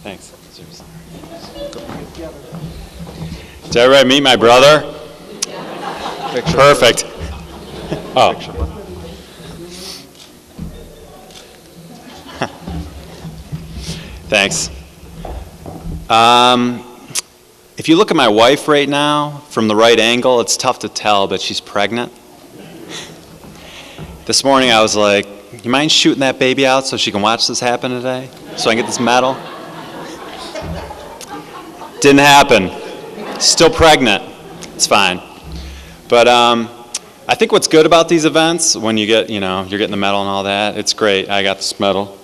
Thanks. Did everybody meet my brother? Picture. Perfect. Oh. Thanks. If you look at my wife right now from the right angle, it's tough to tell, but she's pregnant. This morning I was like, you mind shooting that baby out so she can watch this happen today? So I can get this medal? Didn't happen. Still pregnant. It's fine. But I think what's good about these events, when you get, you're getting the medal and all that, it's great. I got this medal.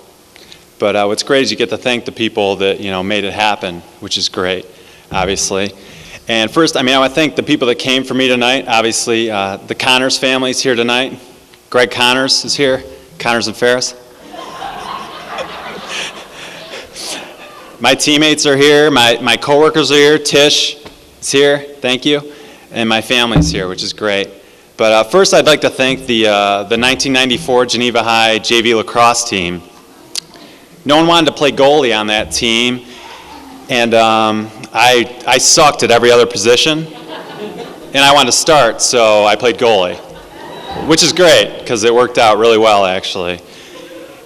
But what's great is you get to thank the people that, made it happen, which is great, obviously. And first, I want to thank the people that came for me tonight. Obviously, the Connors family's here tonight. Greg Connors is here. Connors and Ferris. My teammates are here. My coworkers are here. Tish is here. Thank you. And my family's here, which is great. But first, I'd like to thank the 1994 Geneva High JV lacrosse team. No one wanted to play goalie on that team, and I sucked at every other position, and I wanted to start, so I played goalie, which is great, because it worked out really well, actually.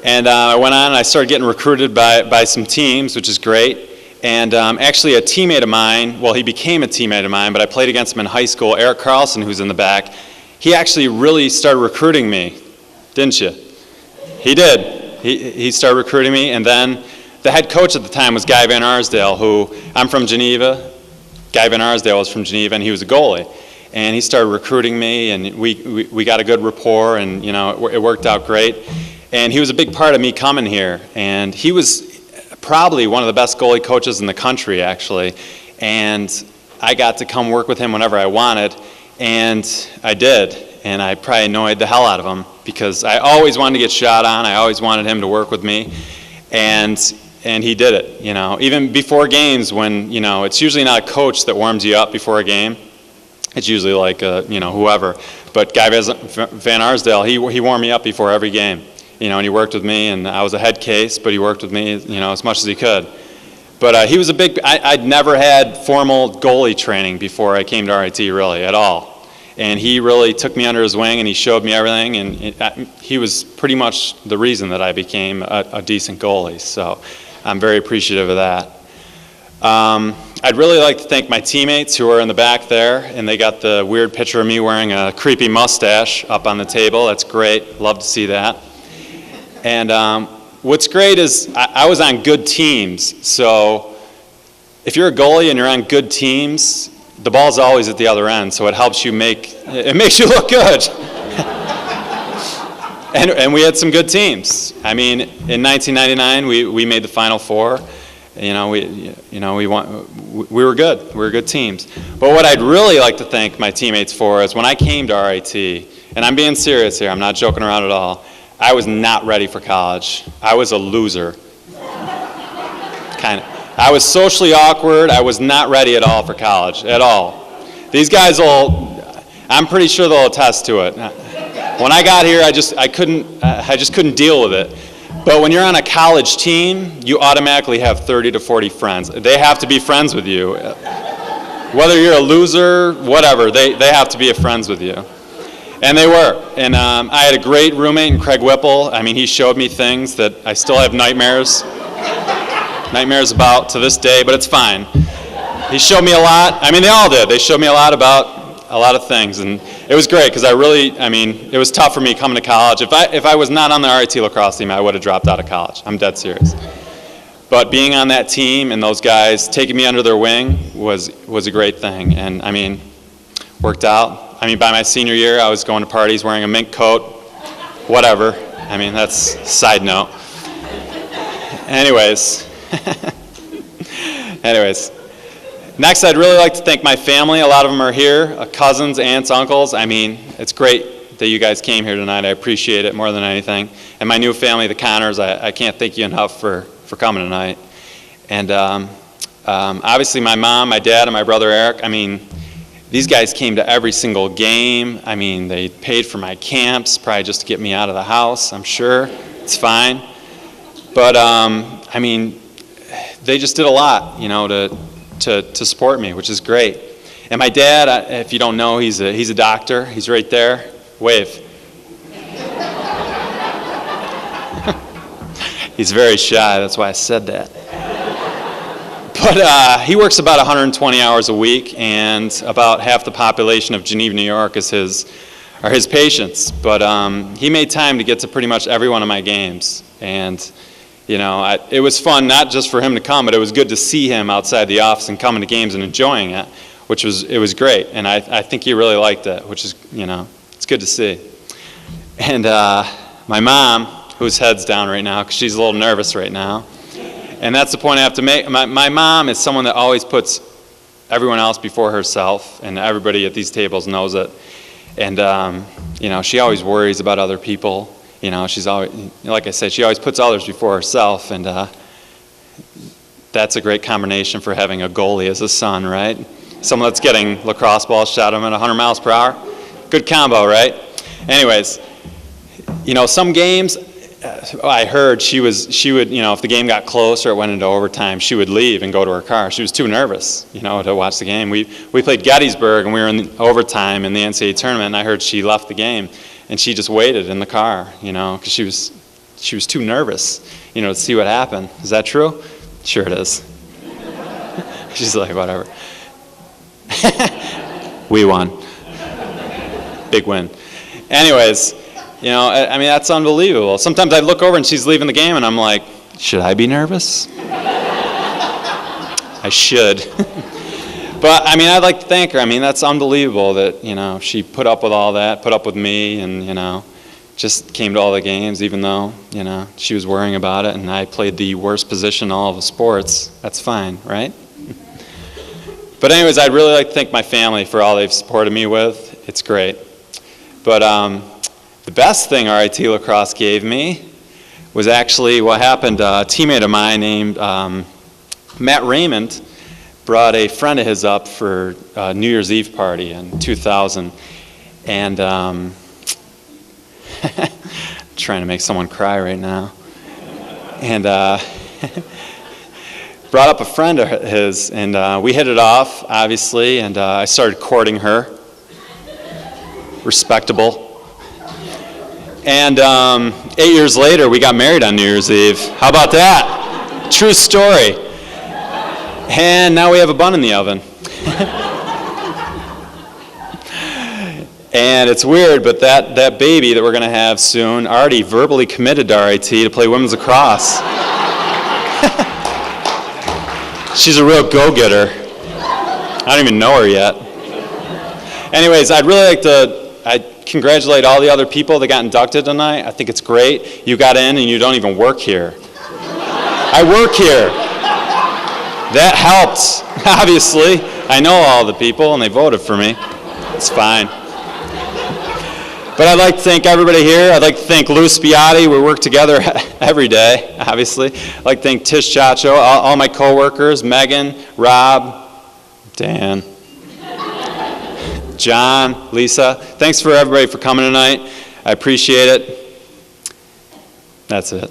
And I went on and I started getting recruited by some teams, which is great. And actually a teammate of mine, well, he became a teammate of mine, but I played against him in high school, Eric Carlson, who's in the back. He actually really started recruiting me, didn't you? He did. He started recruiting me, and then the head coach at the time was Guy Van Arsdale, who, I'm from Geneva. Guy Van Arsdale was from Geneva, and he was a goalie. And he started recruiting me, and we got a good rapport, and it worked out great. And he was a big part of me coming here, and he was probably one of the best goalie coaches in the country, actually. And I got to come work with him whenever I wanted, and I did. And I probably annoyed the hell out of him because I always wanted to get shot on. I always wanted him to work with me, and he did it. Even before games, when it's usually not a coach that warms you up before a game. It's usually like whoever. But Guy Van Arsdale, he warmed me up before every game. And he worked with me, and I was a head case, but he worked with me, as much as he could. But he was I'd never had formal goalie training before I came to RIT, really, at all. And he really took me under his wing, and he showed me everything, and he was pretty much the reason that I became a decent goalie. So I'm very appreciative of that. I'd really like to thank my teammates who are in the back there, and they got the weird picture of me wearing a creepy mustache up on the table. That's great. Love to see that. And what's great is I was on good teams. So if you're a goalie and you're on good teams, the ball's always at the other end, so it helps you it makes you look good. and we had some good teams. In 1999, we made the Final Four. We won. We were good. We were good teams. But what I'd really like to thank my teammates for is when I came to RIT, and I'm being serious here, I'm not joking around at all, I was not ready for college. I was a loser. Kind of. I was socially awkward. I was not ready at all for college, at all. These guys I'm pretty sure they'll attest to it. When I got here, I just couldn't deal with it. But when you're on a college team, you automatically have 30 to 40 friends. They have to be friends with you. Whether you're a loser, whatever, they have to be friends with you. And they were. And I had a great roommate in Craig Whipple. He showed me things that I still have nightmares about to this day, but it's fine. He showed me a lot. They all did. They showed me a lot about a lot of things, and it was great because it was tough for me coming to college. If I was not on the RIT lacrosse team, I would have dropped out of college. I'm dead serious. But being on that team and those guys taking me under their wing was a great thing, and worked out. By my senior year, I was going to parties wearing a mink coat, whatever. That's side note. Anyways, next I'd really like to thank my family. A lot of them are here, cousins, aunts, uncles. It's great that you guys came here tonight. I appreciate it more than anything. And my new family, the Connors, I can't thank you enough for coming tonight. And obviously my mom, my dad, and my brother Eric, these guys came to every single game. They paid for my camps, probably just to get me out of the house, I'm sure. It's fine. But, they just did a lot, to support me, which is great. And my dad, if you don't know, he's a doctor. He's right there. Wave. He's very shy. That's why I said that. But he works about 120 hours a week, and about half the population of Geneva, New York is his patients. But he made time to get to pretty much every one of my games. And, it was fun not just for him to come, but it was good to see him outside the office and coming to games and enjoying it, it was great. And I think he really liked it, which is, it's good to see. And my mom, whose head's down right now, because she's a little nervous right now, and that's the point I have to make. My mom is someone that always puts everyone else before herself, and everybody at these tables knows it. And, she always worries about other people. She's always, like I said, she always puts others before herself, and that's a great combination for having a goalie as a son, right? Someone that's getting lacrosse balls shot at him at 100 miles per hour. Good combo, right? Anyways, some games, I heard she would, if the game got close or it went into overtime, she would leave and go to her car. She was too nervous, to watch the game. We played Gettysburg, and we were in overtime in the NCAA tournament, and I heard she left the game, and she just waited in the car, because she was too nervous, to see what happened. Is that true? Sure it is. She's like, whatever. We won. Big win. Anyways, that's unbelievable. Sometimes I look over and she's leaving the game, and I'm like, should I be nervous? I should. But, I'd like to thank her. That's unbelievable that, she put up with all that, put up with me, and, just came to all the games, even though, she was worrying about it, and I played the worst position in all of the sports. That's fine, right? But anyways, I'd really like to thank my family for all they've supported me with. It's great. But the best thing RIT Lacrosse gave me was actually what happened. A teammate of mine named Matt Raymond brought a friend of his up for a New Year's Eve party in 2000. And trying to make someone cry right now. And brought up a friend of his, and we hit it off, obviously, and I started courting her. Respectable. And 8 years later, we got married on New Year's Eve. How about that? True story. And now we have a bun in the oven. And it's weird, but that baby that we're going to have soon already verbally committed to RIT to play women's lacrosse. She's a real go-getter. I don't even know her yet. Anyways, I'd really like to congratulate all the other people that got inducted tonight. I think it's great. You got in and you don't even work here. I work here. That helps, obviously. I know all the people and they voted for me. It's fine. But I'd like to thank everybody here. I'd like to thank Lou Spiatti. We work together every day, obviously. I'd like to thank Tish Chacho, all my coworkers, Megan, Rob, Dan, John, Lisa. Thanks for everybody for coming tonight. I appreciate it. That's it.